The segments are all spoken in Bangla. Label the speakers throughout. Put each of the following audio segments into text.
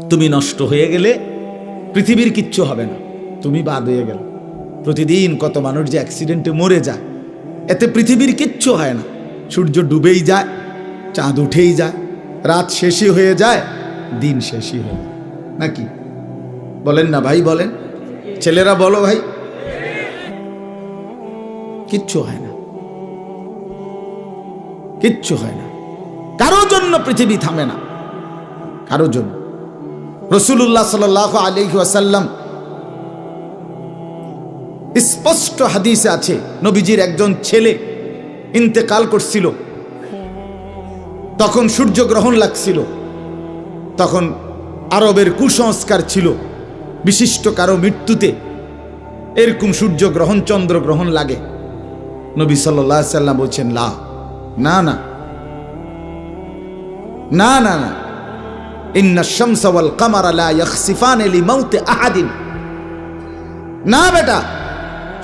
Speaker 1: তুমি নষ্ট হয়ে গেলে পৃথিবীর কিচ্ছু হবে না, তুমি বাদ হয়ে গেল। প্রতিদিন কত মানুষ যে অ্যাক্সিডেন্টে মরে যায়, এতে পৃথিবীর কিচ্ছু হয় না। সূর্য ডুবেই যায়, চাঁদ উঠেই যায়, রাত শেষই হয়ে যায়, দিন শেষই হয়ে যায়, নাকি বলেন না ভাই? বলেন, ছেলেরা বলো ভাই, কিচ্ছু হয় না, কিচ্ছু হয় না। কারো জন্য পৃথিবী থামে না, কারো জন্য। রাসূলুল্লাহ সাল্লাল্লাহু আলাইহি ওয়াসাল্লাম স্পষ্ট হাদিসে আছে, নবীজির একজন ছেলে ইন্তেকাল করছিল, তখন সূর্যগ্রহণ লাগছিল। তখন আরবের কুসংস্কার ছিল, বিশিষ্ট কারো মৃত্যুতে এরকম সূর্যগ্রহণ চন্দ্রগ্রহণ লাগে। নবী সাল্লাল্লাহু আলাইহি ওয়াসাল্লাম বলছেন, না না না না না না, ইন্না শামসা ওয়াল কামারা লা ইয়াখসিফান লিমাউতি আহাদিন। না বেটা,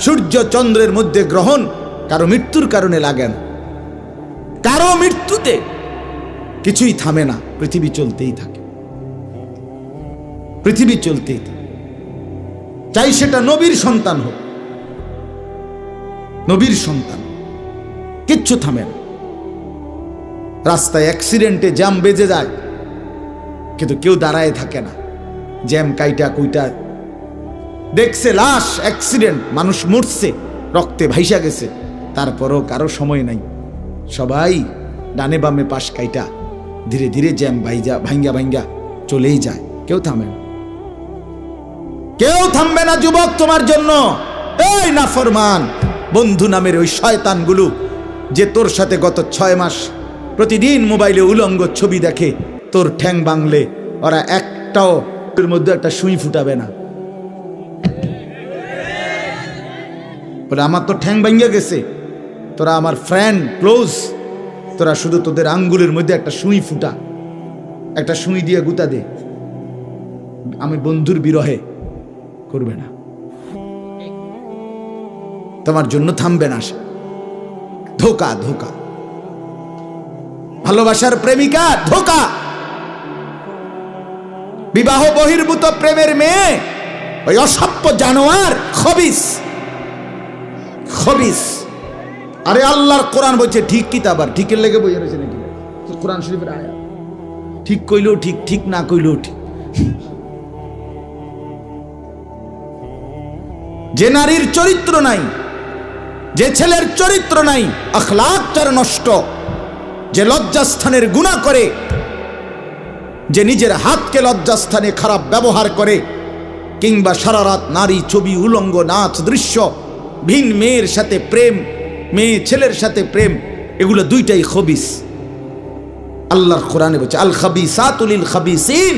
Speaker 1: সূর্য চন্দ্রের মধ্যে গ্রহণ কারো মৃত্যুর কারণে লাগে না, কারো মৃত্যুতে কিছুই থামে না, পৃথিবী চলতেই থাকে, পৃথিবী চলতেই থাকে। চাই সেটা নবীর সন্তান হোক, নবীর সন্তান, কিচ্ছু থামে না। রাস্তায় অ্যাক্সিডেন্টে জ্যাম বেজে যায়, কিন্তু কেউ দাঁড়ায় থাকে না। জ্যাম কাইটা কুইটা দেখছে, লাশ, অ্যাক্সিডেন্ট, মানুষ মরছে, রক্তে ভাইসা গেছে, তারপরও কারো সময় নাই। সবাই ডানে বামে পাশ কাইটা ধীরে ধীরে জ্যাম ভাঙ্গা ভাঙ্গা চলেই যায়, কেউ থামে না, কেউ থামবে না যুবক তোমার জন্য। এই নাফরমান বন্ধু নামের ওই শয়তানগুলো যে তোর সাথে গত 6 মাস প্রতিদিন মোবাইলে উলঙ্গ ছবি দেখে, তোর ঠ্যাং বাংলে ওরা একটাও তোর মধ্যে একটা সুই ফুটাবে না। বলে আমার তো ঠ্যাং ভাঙ্গা গেছে, তোরা আমার ফ্রেন্ড ক্লোজ, তোরা শুধু তোদের আঙ্গুলের মধ্যে একটা সুই ফুটা, একটা সুই দিয়ে গুতা দে, আমি বন্ধুর বিরহে করবে না, তোমার জন্য থামবে না সে। ধোকা, ধোকা, ভালোবাসার প্রেমিকা ধোকা, বিবাহ বহির্ভূত প্রেমের মেয়ে ওই অসভ্য জানোয়ার, খবিস, খবিস। আরে আল্লাহর কোরআন বলছে ঠিক কিতাব, আর ঠিকের লেগে বই রয়েছে নাকি কোরআন শরীফের আয়াত, ঠিক কইলেও ঠিক, ঠিক না কইলেও ঠিক। যে নারীর চরিত্র নাই, যে ছেলের চরিত্র নাই, আখলাক তার নষ্ট, যে লজ্জাস্থানের গুনাহ করে, যে নিজের হাতকে লজ্জাস্থানে খারাপ ব্যবহার করে, কিংবা সারা রাত নারী ছবি, উলঙ্গ নাচ দৃশ্য, ভিন মেয়ের সাথে প্রেম, মেয়ে ছেলের সাথে প্রেম, এগুলো দুইটাই খবিস। আল্লাহর কোরআনে বলছে আল খাবিসাতু লিল খাবিসিন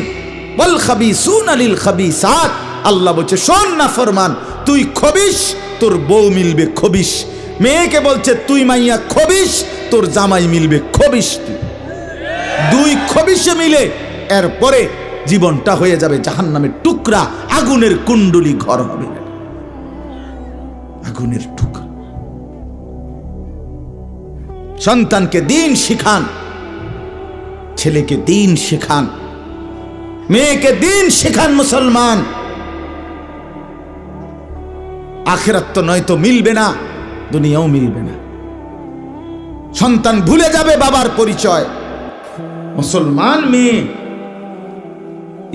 Speaker 1: ওয়াল খাবিসুনা লিল খাবিসাত। আল্লাহ বলছে শোন না ফরমান, তুই খবিস, তোর বউ মিলবে খবিস। মেয়েকে বলছে তুই মাইয়া খবিস, তোর জামাই মিলবে খবিস। দুই খবিসে মিলে এরপরে জীবনটা হয়ে যাবে জাহান্নামের টুকরা, আগুনের কুণ্ডলী ঘর হবে, আগুনের টুকরা। সন্তানকে দিন শিখান, ছেলেকে দিন শেখান, মেয়েকে দিন শেখান মুসলমান। আখিরাত তো নয়তো মিলবে না, দুনিয়াও মিলবে না। সন্তান ভুলে যাবে বাবার পরিচয়। মুসলমান মেয়ে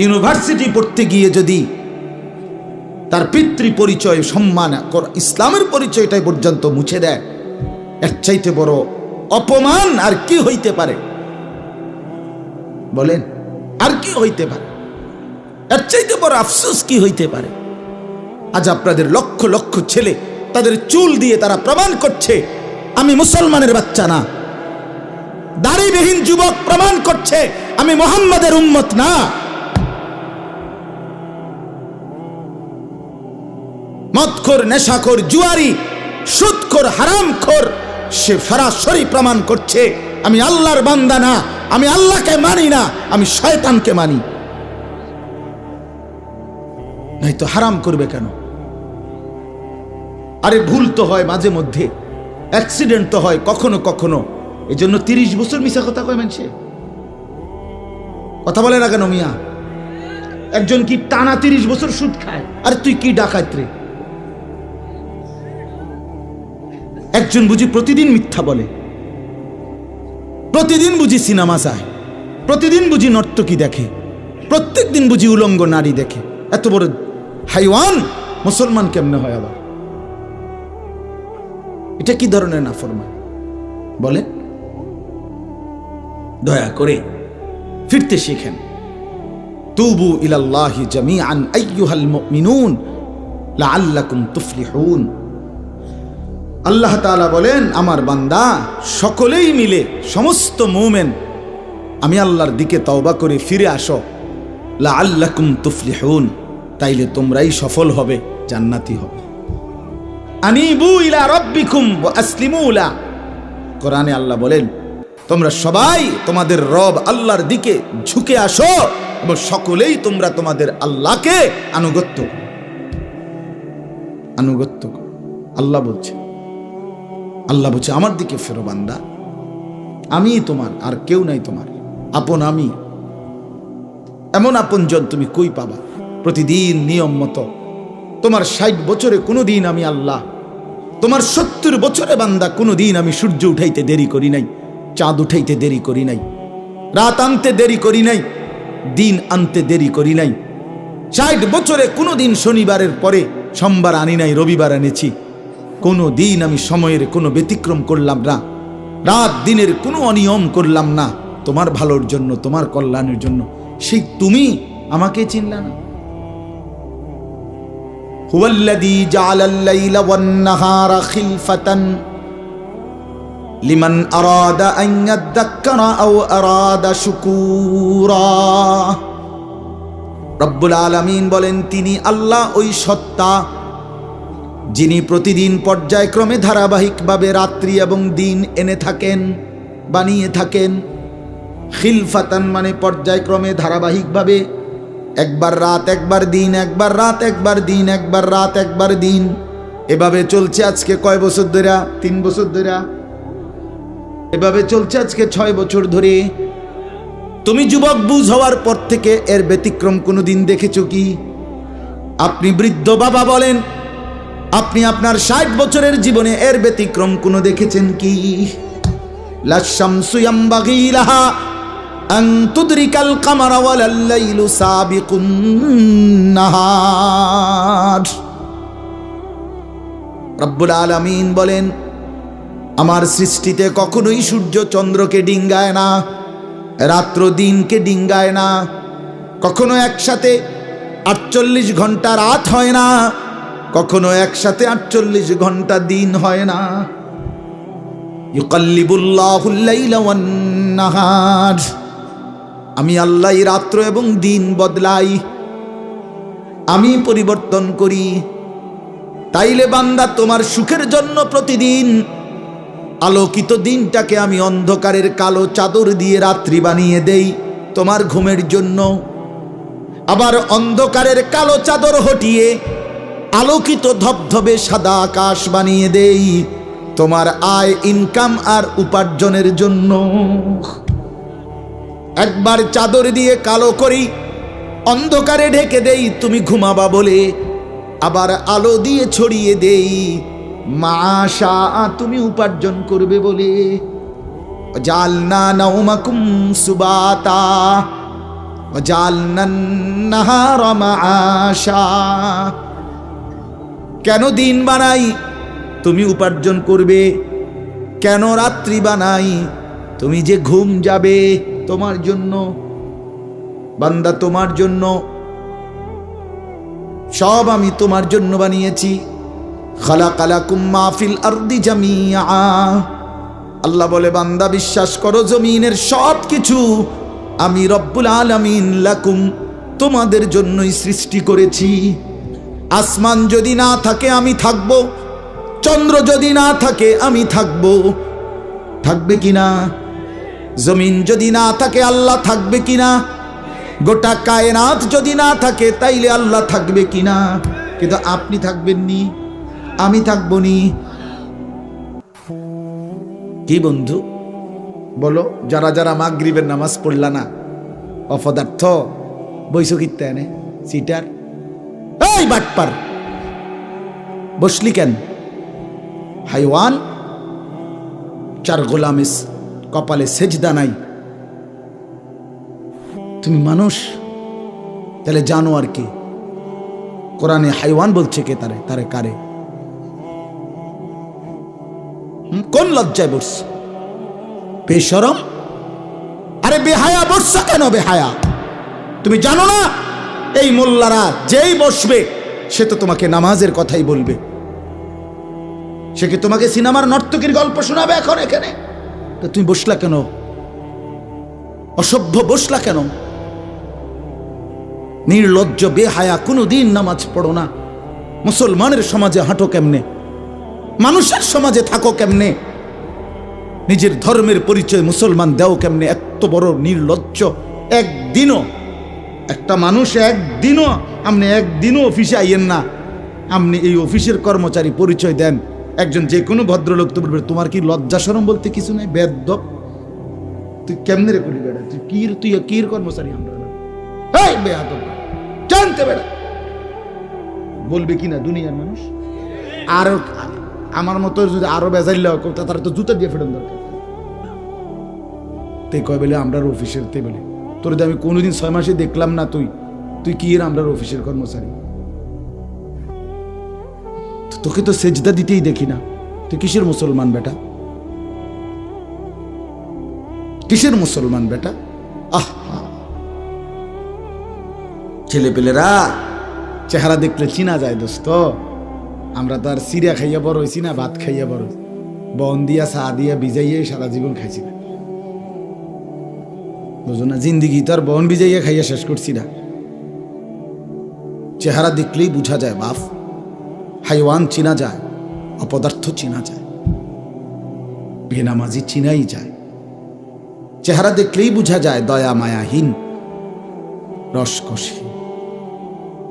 Speaker 1: ইউনিভার্সিটি পড়তে গিয়ে যদি তার পিতৃ পরিচয়, সম্মান, ইসলামের পরিচয়টাই পর্যন্ত মুছে দেয়, এর চাইতে বড় অপমান আর কি হইতে পারে? বলেন, আর কি হইতে পারে? এর চাইতে বড় আফসোস কি হইতে পারে? আজ আপনাদের লক্ষ লক্ষ ছেলে তাদের চুল দিয়ে তারা প্রমাণ করছে আমি মুসলমানের বাচ্চা না। দাড়িবিহীন যুবক প্রমাণ করছে আমি মুহাম্মাদের উম্মত না। মদখোর, নেশাখোর, জুয়ারি, সুদখোর, হারামখোর, সে সরাসরি প্রমাণ করছে আমি আল্লাহর বান্দা না, আমি আল্লাহকে মানি না, আমি শয়তানকে মানি। নাই তো হারাম করবে কেন? আরে ভুল তো হয় মাঝে মধ্যে, অ্যাক্সিডেন্ট তো হয় কখনো কখনো, এই জন্য 30 বছর মিশা কথা কয় মানুষে। কথা বলে না কেন মিয়া? একজন কি টানা 30 বছর সুদ খায়, আর তুই কি ডাকাত রে? একজন বুঝি প্রতিদিন মিথ্যা বলে, প্রতিদিন বুঝি সিনেমা চায়, প্রতিদিন বুঝি নর্তকী দেখে, প্রত্যেক দিন বুঝি উলঙ্গ নারী দেখে। এত বড় হাইওয়ান মুসলমান কেমনে হয় আবার? এটা কি ধরনের নাফরমান বলে? দয়া করে ফিরতে শিখেন। তুবু ইলাল্লাহি জামিআন আইয়ুহাল মুমিনুন লাআল্লাকুম তুফলিহুন। আল্লাহ তাআলা বলেন, আমার বান্দা সকলেই মিলে, সমস্ত মুমিন আমি আল্লাহর দিকে তওবা করে ফিরে আসো, লাআল্লাকুম তুফলিহুন, তাইলে তোমরাই সফল হবে, জান্নাতি হবে। আনিবু ইলা রাব্বিকুম ওয়া আসলিমু লা। কোরআনে আল্লাহ বলেন, তোমরা সবাই তোমাদের রব আল্লাহর দিকে ঝুঁকে আসো এবং সকলেই তোমরা তোমাদের আল্লাহকে আনুগত্য করো। আল্লাহ বলছে, আমার দিকে ফেরো বান্দা, আমি তোমার, আর কেউ নাই তোমার আপন। আমি এমন আপনজন তুমি কই পাবা? প্রতিদিন নিয়ম মতো তোমার 60 বছরে কোনোদিন আমি আল্লাহ, তোমার 70 বছরে বান্দা কোনোদিন আমি সূর্য উঠাইতে দেরি করি নাই, চাঁদ উঠাইতে দেরি করি নাই, রাত আনতে দেরি করি নাই, দিন আনতে দেরি করি নাই। 60 বছরে কোনোদিন শনিবারের পরে সোমবার আনি নাই, রবিবার এনেছি। কোনো দিন আমি সময়ের কোনো ব্যতিক্রম করলাম না, রাত দিনের কোনো অনিয়ম করলাম না, তোমার ভালোর জন্য, তোমার কল্যাণের জন্য। সেই তুমি আমাকে চিনলা না? হুয়াল্লাযী জাআলাল লাইলা ওয়ান নাহারা খিলফাতান লিমান আরাদা আন ইয়াযাক্কারা আও আরাদা শুকুরা। রব্বুল আলামিন বলেন, তিনি আল্লাহ ওই সত্তা যিনি প্রতিদিন পর্যায়ক্রমে ধারাবাহিকভাবে রাত্রি এবং দিন এনে থাকেন, বানিয়ে থাকেন। খিলফাতান মানে পর্যায়ক্রমে ধারাবাহিকভাবে, একবার রাত একবার দিন, একবার রাত একবার দিন, একবার রাত একবার দিন, এভাবে চলছে আজকে কয় বছর ধরে? 3 বছর ধরে এভাবে চলছে, আজকে 6 বছর ধরে। তুমি যুবক বুঝ হওয়ার পর থেকে এর ব্যতিক্রম কোনোদিন দেখেছো কি? আপনি বৃদ্ধ বাবা বলেন, আপনি আপনার 60 বছরের জীবনে এর ব্যতিক্রম কোনো দেখেছেন কি? লা শামসু ইয়ামবাগি লাহা আন তুদরিকাল কামারা ওয়ালাল লাইলু সাবিকুন নাহার। রব্বুল আলামিন বলেন, আমার সৃষ্টিতে কখনোই সূর্য চন্দ্রকে ডিঙ্গায় না, রাত্র দিনকে ডিঙ্গায় না, কখনো একসাথে 48 ঘন্টা রাত হয় না, কখনো একসাথে 48 ঘন্টা দিন হয় না। ইউকাল্লিবুল্লাহুল লাইলা ওয়ান নাহার, আমি আল্লাহ রাত্র এবং দিন বদলাই, আমি পরিবর্তন করি। তাইলে বান্দা, তোমার সুখের জন্য প্রতিদিন আলোকিত দিনটাকে আমি অন্ধকারের কালো চাদর দিয়ে রাত্রি বানিয়ে দেই তোমার ঘুমের জন্য, আবার অন্ধকারের কালো চাদর হটিয়ে আলোকিত ধবধবে সাদা আকাশ বানিয়ে দেই তোমার আয়, ইনকাম আর উপার্জনের জন্য। একবার চাদর দিয়ে কালো করি, অন্ধকারে ঢেকে দেই তুমি ঘুমাবা বলে, আবার আলো দিয়ে ছড়িয়ে দেই মাশা তুমি উপার্জন করবে বলে। জালনা নাওমাকুম সুবাতা জালনান নাহারা মাআশা। কেন দিন বানাই? তুমি উপার্জন করবে। কেন রাত্রি বানাই? তুমি যে ঘুম যাবে, তোমার জন্য বান্দা, তোমার জন্য সব আমি তোমার জন্য বানিয়েছি। খালাকালাকুম মা ফিল আরদি জামিআ। আল্লাহ বলে, বান্দা বিশ্বাস করো, জমিনের সব কিছু আমি রব্বুল আলামিন লাকুম তোমাদের জন্যই সৃষ্টি করেছি। আসমান যদি না থাকে আমি থাকব, চন্দ্র যদি না থাকে আমি থাকব, থাকবে কিনা? জমিন যদি না থাকে আল্লাহ থাকবে কিনা? গোটা কায়নাত যদি না থাকে তাইলে আল্লাহ থাকবে কিনা? কিন্তু আপনি থাকবেন নি, আমি থাকবো নি। কি বন্ধু বলো, যারা যারা মাগরিবের নামাজ পড়লা না, অপদার্থ, বইসো কিত্তে এনে সিটার, এই বাটপার বসলি কেন? হাইওয়ান, চার গোলামিস কপালে সেজদা নাই, তুমি মানুষ, তাহলে জানো আর কি? কোরআনে হাইওয়ান বলছে কে? তারে তারে কারে? কোন লজ্জায় বসছ? বেশরম, আরে বেহায়া বসছ কেন? বেহায়া, তুমি জানো না এই মোল্লারা যেই বসবে সে তো তোমাকে নামাজের কথাই বলবে। সে কি তোমাকে সিনেমার নর্তকীর গল্প শোনাবে এখন এখানে? তো তুমি বসলা কেন? অসভ্য বসলা কেন? নির্লজ্জ বেহায়া, কোনোদিন নামাজ পড়ো না। মুসলমানের সমাজে হাঁটো কেমনে? মানুষের সমাজে থাকো কেমনে? নিজের ধর্মের পরিচয় মুসলমান দেও কেমনে? এত বড় নির্লজ্জ। একদিনও একটা মানুষ একদিনও অফিসে আইয়েন না, আপনি এই অফিসের কর্মচারী পরিচয় দেন, একজন যে কোনো ভদ্রলোক তো বলবে তোমার কি লজ্জা শরম বলতে কিছু নাই? বেয়াদব, তুই কেমনে রে করি বেড়া? তুই কির কর্মচারী? আমরা বেয়াদব জানতে বেড়া বলবে কিনা দুনিয়ার মানুষ? আর আমার মতো যদি আরো বেজাইল তারা তো জুতা দিয়ে ফেরন দরকার। তে কয় বলে আমরা অফিসের, তে বলে তোর আমি কোনোদিন 6 মাসে দেখলাম না, তুই কি এর আমরা অফিসের কর্মচারী? তোকে তো সেজদা দিতেই দেখি না, তুই কিসের মুসলমান বেটা? কিসের মুসলমান বেটা? ছেলে পেলেরা চেহারা দেখলে চিনা যায় দোস্ত। আমরা তো আর সিরিয়া খাইয়া বড় হয়েছি না, ভাত খাইয়া বড়, বন দিয়া চা দিয়া ভিজাইয়া সারা জীবন খাইছি না, বুঝো না? জিন্দিগি তো আর বন ভিজাইয়া খাইয়া শেষ করছি না। চেহারা দেখলেই বুঝা যায় বাপ, হাইওয়ান চিনা যায়, অপদার্থ চিনা যায়, বেনামাজি চিনাই যায়। চেহারা দেখলেই বুঝা যায় দয়া মায়াহীন, রসকসী।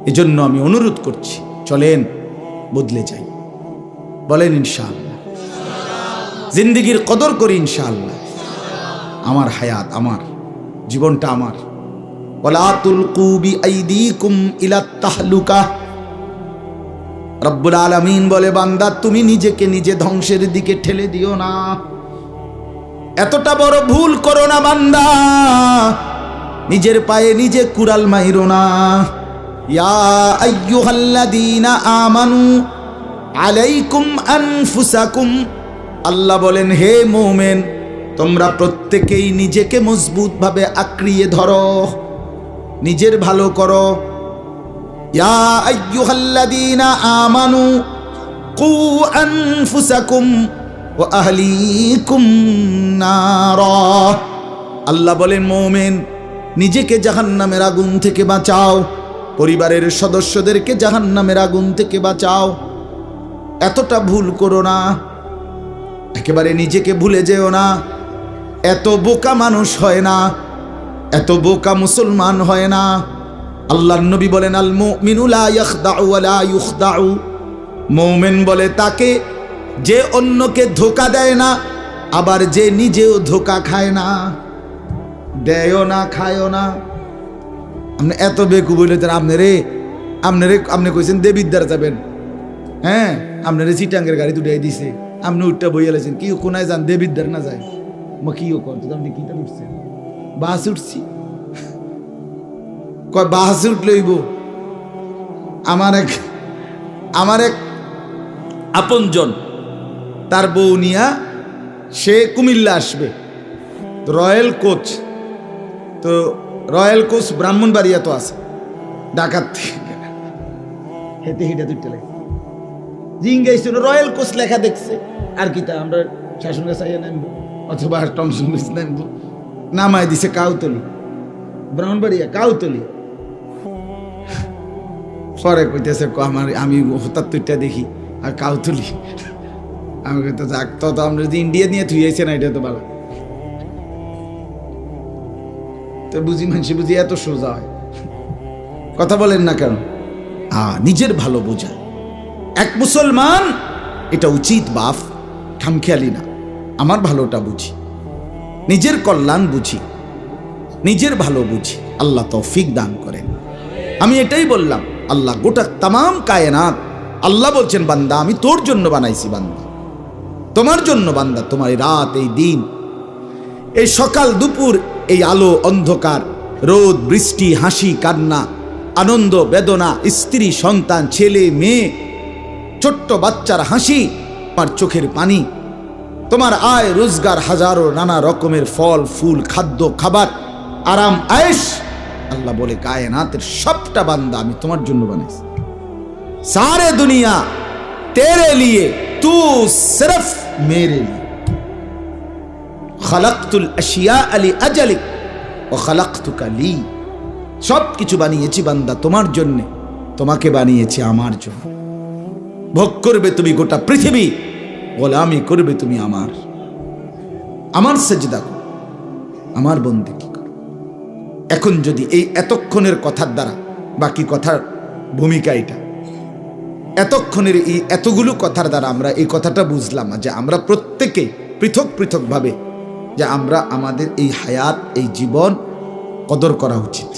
Speaker 1: এজন্য আমি অনুরোধ করছি, চলেন বদলে যাই, বলেন ইনশাআল্লাহ। জিন্দিগির কদর করি ইনশাআল্লাহ। আমার হায়াত, আমার জীবনটা আমার। ওয়ালা তুলকু বিআইদিকুম ইলাত তাহলুকা। রব্বুল আলামিন বলে, বান্দা তুমি নিজেকে নিজে ধ্বংসের দিকে ঠেলে দিও না, এতটা বড় ভুল করো না বান্দা, নিজের পায়ে নিজে কুড়াল মাইরো না। ইয়া আইয়ুহাল্লাযীনা আমানু আলাইকুম আনফুসাকুম, আল্লাহ বলেন হে মুমিন তোমরা প্রত্যেকেই নিজেকে মজবুতভাবে আঁকড়িয়ে ধরো, নিজের ভালো করো। ইয়া আইয়ুহাল্লাযীনা আমানু কু আনফুসাকুম ওয়া আহলিকুম নারা, আল্লাহ বলেন মুমিন নিজেকে জাহান্নামের আগুন থেকে বাঁচাও, পরিবারের সদস্যদেরকে জাহান্নামের আগুন থেকে বাঁচাও। এতটা ভুল করো না, একেবারে নিজেকে ভুলে যেও না। এত বোকা মানুষ হয় না, এত বোকা মুসলমান হয় না। আল্লাহর নবী বলেন, আল মুমিনু লা ইয়াখদাউ ওয়া লা ইউখদাউ, মুমিন বলে তাকে যে অন্যকে ধোঁকা দেয় না, আবার যে নিজেও ধোঁকা খায় না। দেয়ও না, খায়ও না। আপনি এত বেকু বলেছেন, আপনি কইছেন দেবিদ্দার যাবেন, হ্যাঁ আপনারে চিটাঙ্গের গাড়ি উঠাই দিছে, আপনি উঠটা বইয়া লেছেন কি কোনায় যান, দেবিদ্দার না যায়। মা কিও কর, আপনি কিটা উঠছেন? বাস উঠছি, কয় বাস উঠলইব। আমার এক আপনজন, তার বউ নিয়া সে কুমিল্লা আসবে, রয়্যাল কোচ, তো রয়্যাল কোচ ব্রাহ্মণবাড়িয়া তো আছে, ঢাকার হেঁটে হেঁটে দুইটা লাগে জিঙ্গাইছিল, রয়্যাল কোচ লেখা দেখছে, আর কি তা আমরা শাসনকে চাইয়া নামবো অথবা টমসন নামবো, নামায় দিছে কাউতলি, ব্রাহ্মণবাড়িয়া কাউতলি। পরে কইতেছে আমি হঠাৎ তুইটা দেখি আর কাউতলি, আমি কইতে যাক তো আমরা যদি ইন্ডিয়া নিয়ে থুইয়াছে না, এটা তো ভালো। তো বুঝি মানুষ বুঝি এত সোজা হয়, কথা বলেন না কেন? নিজের ভালো বোঝা এক মুসলমান, এটা উচিত বাপ, খামখেয়ালি না। আমার ভালোটা বুঝি, নিজের কল্যাণ বুঝি, নিজের ভালো বুঝি। আল্লাহ তৌফিক দান করেন। আমি এটাই বললাম, আল্লাহ গোটা তামাম কায়নাত, আল্লাহ বলছেন বান্দা আমি তোর জন্য বানাইছি, বান্দা তোমার জন্য, বান্দা তোমার এই রাত, এই দিন, এই সকাল দুপুর, এই আলো অন্ধকার, রোদ বৃষ্টি, হাসি কান্না, আনন্দ বেদনা, স্ত্রী সন্তান, ছেলে মেয়ে, ছোট্ট বাচ্চার হাসি, তোমার চোখের পানি, তোমার আয় রোজগার, হাজারো নানা রকমের ফল ফুল, খাদ্য খাবার, আরাম আয়েশ, আল্লাহ বলে কায়নাতের সবটা বান্দা আমি তোমার জন্য বানাইছি। সারে দুনিয়া তেরে লিয়ে, তু সিরফ মেরে লিয়ে। খালাকতুল আশিয়া আলি আজালিক ওয়া খালাকতুকা লি। সব কিছু বানিয়েছি বান্দা তোমার জন্য, তোমাকে বানিয়েছি আমার জন্য। ভোগ করবে তুমি গোটা পৃথিবী, গোলামি করবে তুমি আমার সেজদা করো, আমার বন্দেগী করো। এখন যদি এই এতক্ষণের কথার দ্বারা, বাকি কথার ভূমিকা এটা, এতক্ষণের এই এতগুলো কথার দ্বারা আমরা এই কথাটা বুঝলাম যে আমরা প্রত্যেকে পৃথক পৃথকভাবে যে আমরা আমাদের এই হায়াত, এই জীবন কদর করা উচিত।